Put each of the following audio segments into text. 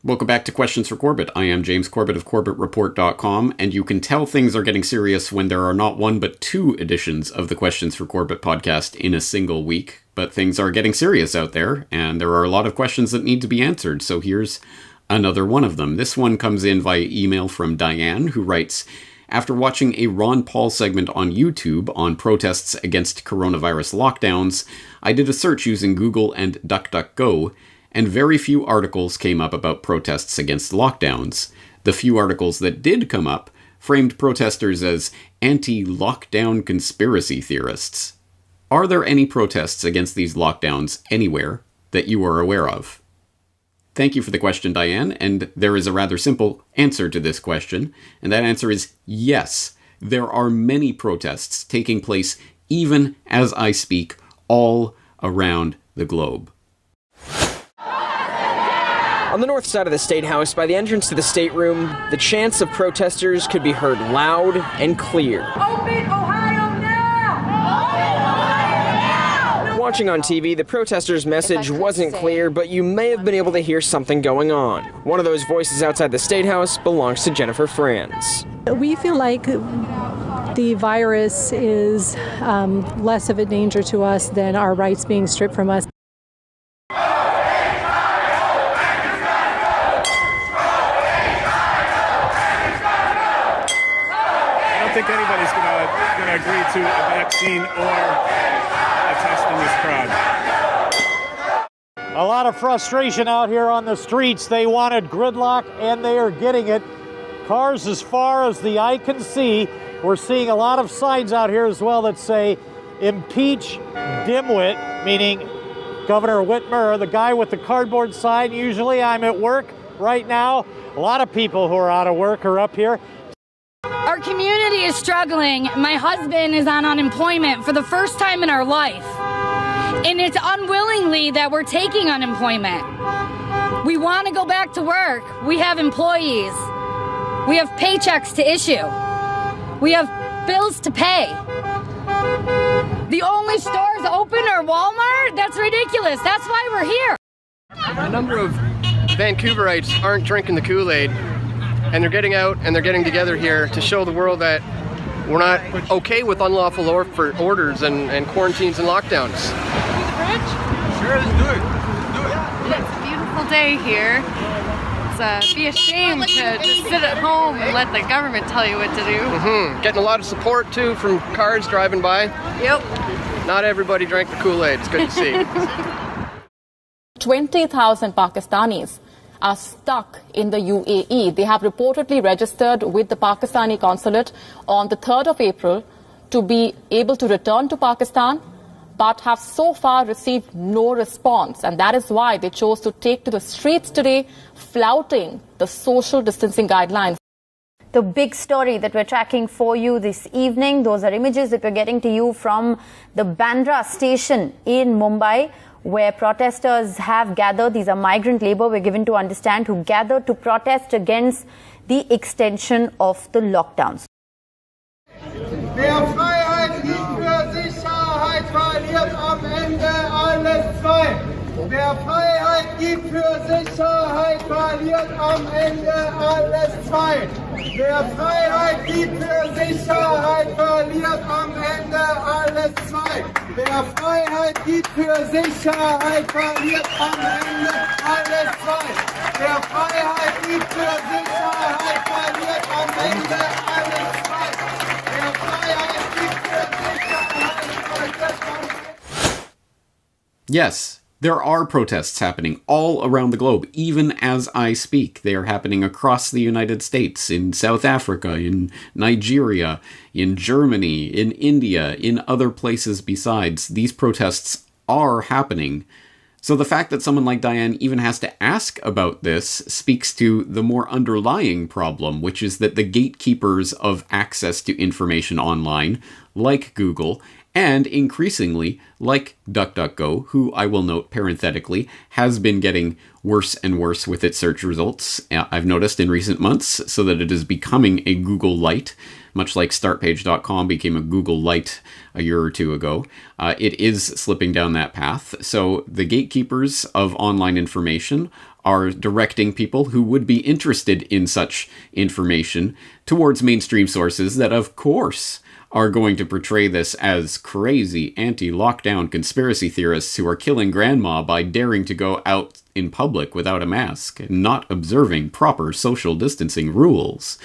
Welcome back to Questions for Corbett. I am James Corbett of CorbettReport.com, and you can tell things are getting serious when there are not one but two editions of the Questions for Corbett podcast in a single week. But things are getting serious out there, and there are a lot of questions that need to be answered, so here's another one of them. This one comes in via email from Diane, who writes, after watching a Ron Paul segment on YouTube on protests against coronavirus lockdowns, I did a search using Google and DuckDuckGo, and very few articles came up about protests against lockdowns. The few articles that did come up framed protesters as anti-lockdown conspiracy theorists. Are there any protests against these lockdowns anywhere that you are aware of? Thank you for the question, Diane, and there is a rather simple answer to this question, and that answer is yes. There are many protests taking place even as I speak all around the globe. On the north side of the State House, by the entrance to the stateroom, the chants of protesters could be heard loud and clear. Open Ohio now! Open Ohio now! Watching on TV, the protesters' message wasn't clear, but you may have been able to hear something going on. One of those voices outside the State House belongs to Jennifer Franz. We feel like the virus is less of a danger to us than our rights being stripped from us. I don't think anybody's going to agree to a vaccine or a test in this crowd. A lot of frustration out here on the streets. They wanted gridlock, and they are getting it. Cars as far as the eye can see. We're seeing a lot of signs out here as well that say, impeach dimwit, meaning Governor Whitmer, the guy with the cardboard sign. Usually I'm at work right now. A lot of people who are out of work are up here. Our community is struggling. My husband is on unemployment for the first time in our life. And it's unwillingly that we're taking unemployment. We want to go back to work. We have employees. We have paychecks to issue. We have bills to pay. The only stores open are Walmart? That's ridiculous. That's why we're here. A number of Vancouverites aren't drinking the Kool-Aid. And they're getting out and they're getting together here to show the world that we're not okay with unlawful orders and quarantines and lockdowns. Sure, let's do it. It's a beautiful day here. It'd be a shame to just sit at home and let the government tell you what to do. Getting a lot of support too from cars driving by. Yep. Not everybody drank the Kool-Aid. It's good to see. 20,000 Pakistanis are stuck in the UAE. They have reportedly registered with the Pakistani consulate on the 3rd of April to be able to return to Pakistan, but have so far received no response. And that is why they chose to take to the streets today, flouting the social distancing guidelines. The big story that we're tracking for you this evening, those are images that we're getting to you from the Bandra station in Mumbai, where protesters have gathered. These are migrant labor, we're given to understand, who gathered to protest against the extension of the lockdowns. Wer Freiheit gibt für Sicherheit, verliert am Ende alles zwei. Wer Freiheit gibt für Sicherheit, verliert am Ende alles zwei. Wer Freiheit gibt für Sicherheit, verliert am Ende alles zwei. Wer Freiheit gibt für Sicherheit, verliert am Ende alles zwei. Wer Freiheit gibt für Sicherheit, verliert am Ende alles zwei. Wer Freiheit gibt für Sicherheit, verliert am Ende. Yes, there are protests happening all around the globe, even as I speak. They are happening across the United States, in South Africa, in Nigeria, in Germany, in India, in other places besides. These protests are happening. So the fact that someone like Diane even has to ask about this speaks to the more underlying problem, which is that the gatekeepers of access to information online, like Google, and increasingly, like DuckDuckGo, who I will note parenthetically, has been getting worse and worse with its search results, I've noticed in recent months, so that it is becoming a Google Lite, much like StartPage.com became a Google Lite a year or two ago. It is slipping down that path. So the gatekeepers of online information are directing people who would be interested in such information towards mainstream sources that, of course, are going to portray this as crazy anti-lockdown conspiracy theorists who are killing grandma by daring to go out in public without a mask and not observing proper social distancing rules.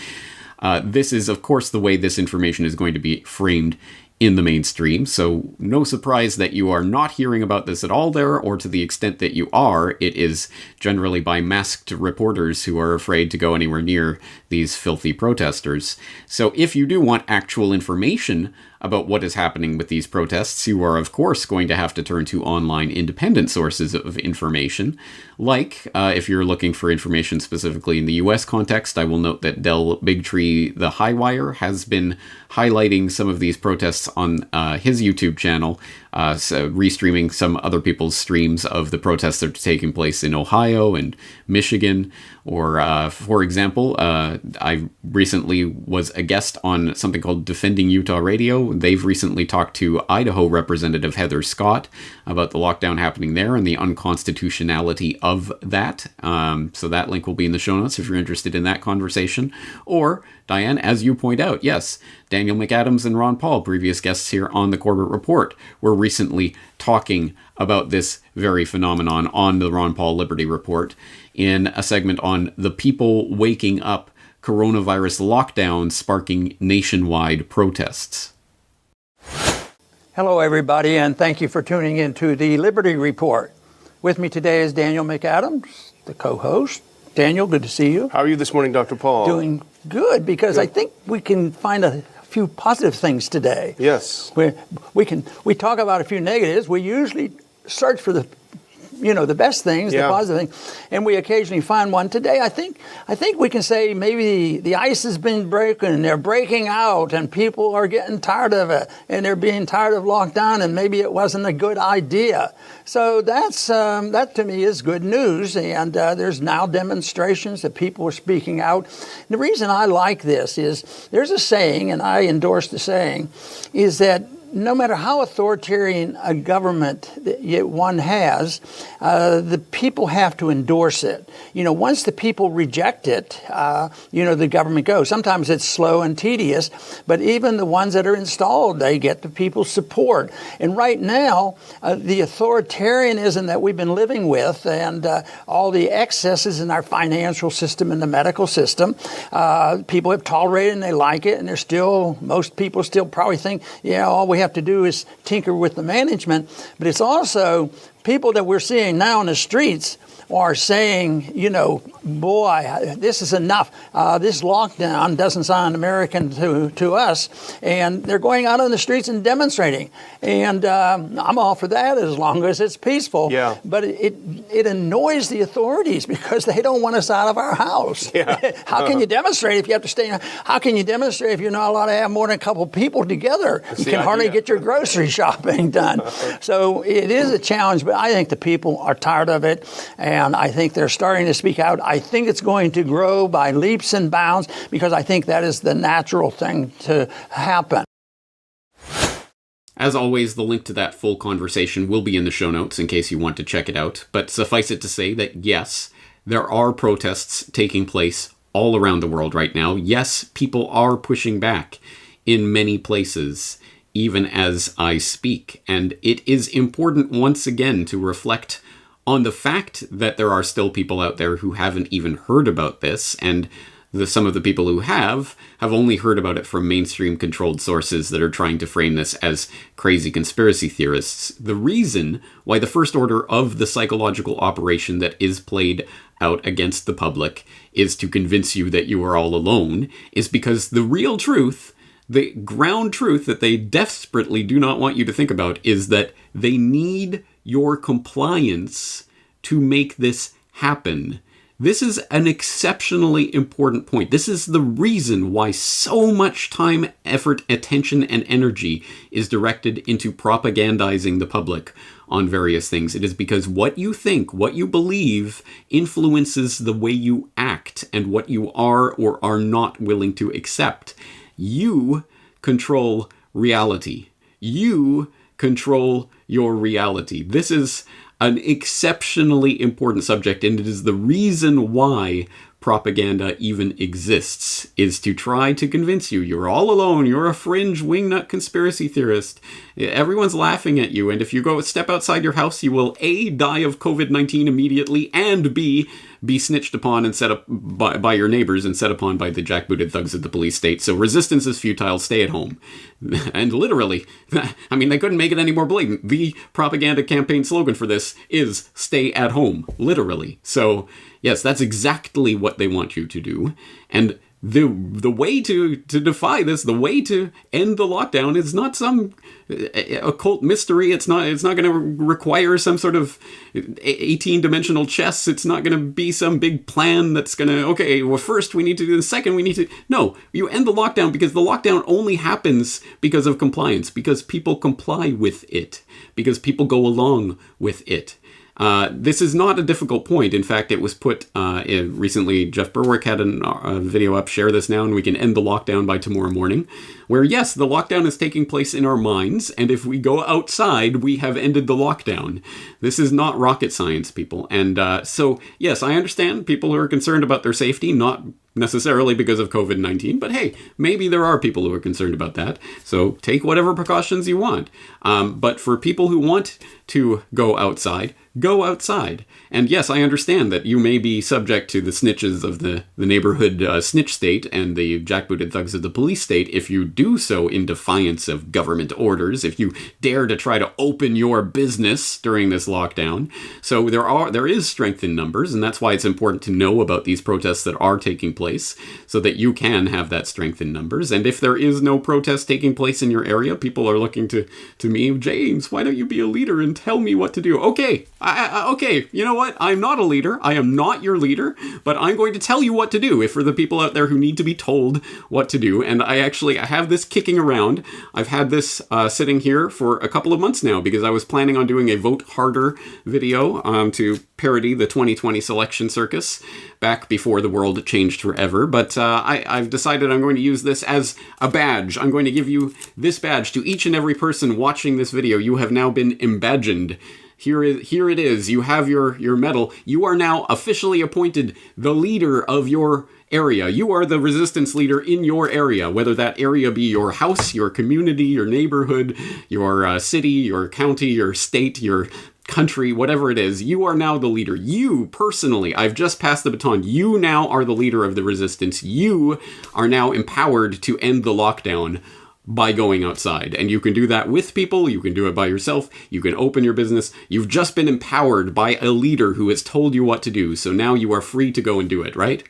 This is, of course, the way this information is going to be framed in the mainstream, so no surprise that you are not hearing about this at all there, or to the extent that you are, it is generally by masked reporters who are afraid to go anywhere near these filthy protesters. So if you do want actual information about what is happening with these protests, you are of course going to have to turn to online independent sources of information. Like, if you're looking for information specifically in the US context, I will note that Del Bigtree the Highwire has been highlighting some of these protests on his YouTube channel, so restreaming some other people's streams of the protests that are taking place in Ohio and Michigan. Or, for example, I recently was a guest on something called Defending Utah Radio. They've recently talked to Idaho Representative Heather Scott about the lockdown happening there and the unconstitutionality of that. So that link will be in the show notes if you're interested in that conversation. Or, Diane, as you point out, yes, Daniel McAdams and Ron Paul, previous guests here on the Corbett Report, were recently talking about this very phenomenon on the Ron Paul Liberty Report in a segment on the people waking up, coronavirus lockdown sparking nationwide protests. Hello, everybody, and thank you for tuning in to the Liberty Report. With me today is Daniel McAdams, the co-host. Daniel, good to see you. How are you this morning, Dr. Paul? Doing good, because I think we can find a few positive things today. Yes. We talk about a few negatives. We usually search for the best things, the positive things, and we occasionally find one. Today, I think we can say maybe the ice has been broken, they're breaking out, and people are getting tired of it, and they're being tired of lockdown, and maybe it wasn't a good idea. So that to me is good news, and there's now demonstrations that people are speaking out. And the reason I like this is there's a saying, and I endorse the saying, is that no matter how authoritarian a government that one has, the people have to endorse it. Once the people reject it, the government goes. Sometimes it's slow and tedious, but even the ones that are installed, they get the people's support. And right now, the authoritarianism that we've been living with and all the excesses in our financial system and the medical system, people have tolerated and they like it, and most people still probably think, all we have to do is tinker with the management. But it's also people that we're seeing now in the streets are saying, boy, this is enough. This lockdown doesn't sound American to us. And they're going out on the streets and demonstrating. And I'm all for that as long as it's peaceful. Yeah. But it annoys the authorities because they don't want us out of our house. Yeah. How can you demonstrate if you have to stay? How can you demonstrate if you're not allowed to have more than a couple people together? You can hardly get your grocery shopping done. So it is a challenge, but I think the people are tired of it. And I think they're starting to speak out. I think it's going to grow by leaps and bounds because I think that is the natural thing to happen. As always, the link to that full conversation will be in the show notes in case you want to check it out. But suffice it to say that, yes, there are protests taking place all around the world right now. Yes, people are pushing back in many places, even as I speak. And it is important once again to reflect on the fact that there are still people out there who haven't even heard about this, and some of the people who have only heard about it from mainstream controlled sources that are trying to frame this as crazy conspiracy theorists. The reason why the first order of the psychological operation that is played out against the public is to convince you that you are all alone is because the real truth, the ground truth that they desperately do not want you to think about, is that they need your compliance to make this happen. This is an exceptionally important point. This is the reason why so much time, effort, attention, and energy is directed into propagandizing the public on various things. It is because what you think, what you believe, influences the way you act and what you are or are not willing to accept. You control reality. You control your reality. This is an exceptionally important subject, and it is the reason why propaganda even exists, is to try to convince you you're all alone, you're a fringe wingnut conspiracy theorist, everyone's laughing at you, and if you go step outside your house, you will A, die of COVID-19 immediately, and B, be snitched upon and set up by your neighbors and set upon by the jackbooted thugs of the police state. So resistance is futile, stay at home. And literally, I mean, they couldn't make it any more blatant. The propaganda campaign slogan for this is stay at home, literally. So yes, that's exactly what they want you to do. And the way to defy this, the way to end the lockdown is not some occult mystery. It's not going to require some sort of 18-dimensional chess. It's not going to be some big plan that's going to, okay, well, first we need to do the second, we need to... No, you end the lockdown because the lockdown only happens because of compliance, because people comply with it, because people go along with it. This is not a difficult point. In fact, it was put recently. Jeff Berwick had a video up, share this now, and we can end the lockdown by tomorrow morning, where yes, the lockdown is taking place in our minds, and if we go outside, we have ended the lockdown. This is not rocket science, people. And so, yes, I understand people who are concerned about their safety, not necessarily because of COVID-19, but hey, maybe there are people who are concerned about that. So take whatever precautions you want. But for people who want to go outside, go outside. And yes, I understand that you may be subject to the snitches of the neighborhood snitch state and the jackbooted thugs of the police state if you do so in defiance of government orders, if you dare to try to open your business during this lockdown. So there is strength in numbers, and that's why it's important to know about these protests that are taking place so that you can have that strength in numbers. And if there is no protest taking place in your area, people are looking to me, James, why don't you be a leader and tell me what to do? Okay, okay, you know what? I'm not a leader. I am not your leader, but I'm going to tell you what to do if for the people out there who need to be told what to do. And I have this kicking around. I've had this sitting here for a couple of months now because I was planning on doing a Vote Harder video to parody the 2020 selection circus back before the world changed forever. But I've decided I'm going to use this as a badge. I'm going to give you this badge to each and every person watching this video. You have now been embadged. Here it is. You have your medal. You are now officially appointed the leader of your area. You are the resistance leader in your area, whether that area be your house, your community, your neighborhood, your city, your county, your state, your country, whatever it is. You are now the leader. You personally, I've just passed the baton. You now are the leader of the resistance. You are now empowered to end the lockdown by going outside. And you can do that with people, you can do it by yourself, you can open your business. You've just been empowered by a leader who has told you what to do, so now you are free to go and do it, right?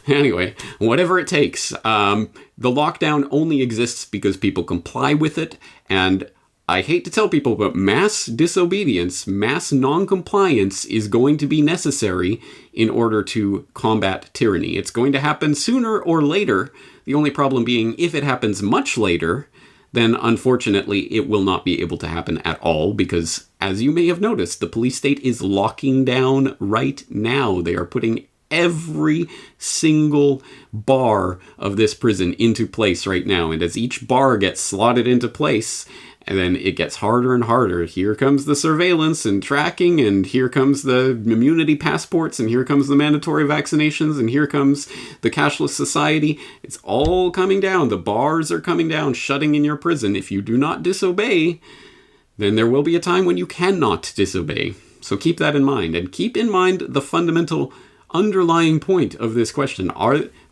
Anyway, whatever it takes. The lockdown only exists because people comply with it, and I hate to tell people, but mass disobedience, mass non-compliance is going to be necessary in order to combat tyranny. It's going to happen sooner or later. The only problem being, if it happens much later, then unfortunately it will not be able to happen at all because, as you may have noticed, the police state is locking down right now. They are putting every single bar of this prison into place right now. And as each bar gets slotted into place, and then it gets harder and harder. Here comes the surveillance and tracking, and here comes the immunity passports, and here comes the mandatory vaccinations, and here comes the cashless society. It's all coming down. The bars are coming down, shutting in your prison. If you do not disobey, then there will be a time when you cannot disobey. So keep that in mind, and keep in mind the fundamental underlying point of this question.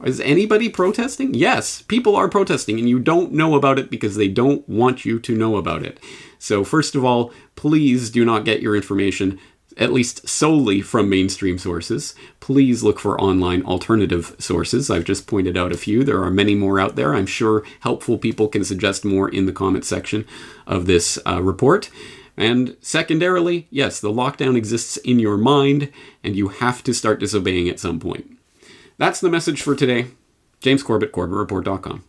Is anybody protesting? Yes, people are protesting, and you don't know about it because they don't want you to know about it. So first of all, please do not get your information at least solely from mainstream sources. Please look for online alternative sources. I've just pointed out a few. There are many more out there. I'm sure helpful people can suggest more in the comment section of this report. And secondarily, yes, the lockdown exists in your mind, and you have to start disobeying at some point. That's the message for today. James Corbett, CorbettReport.com.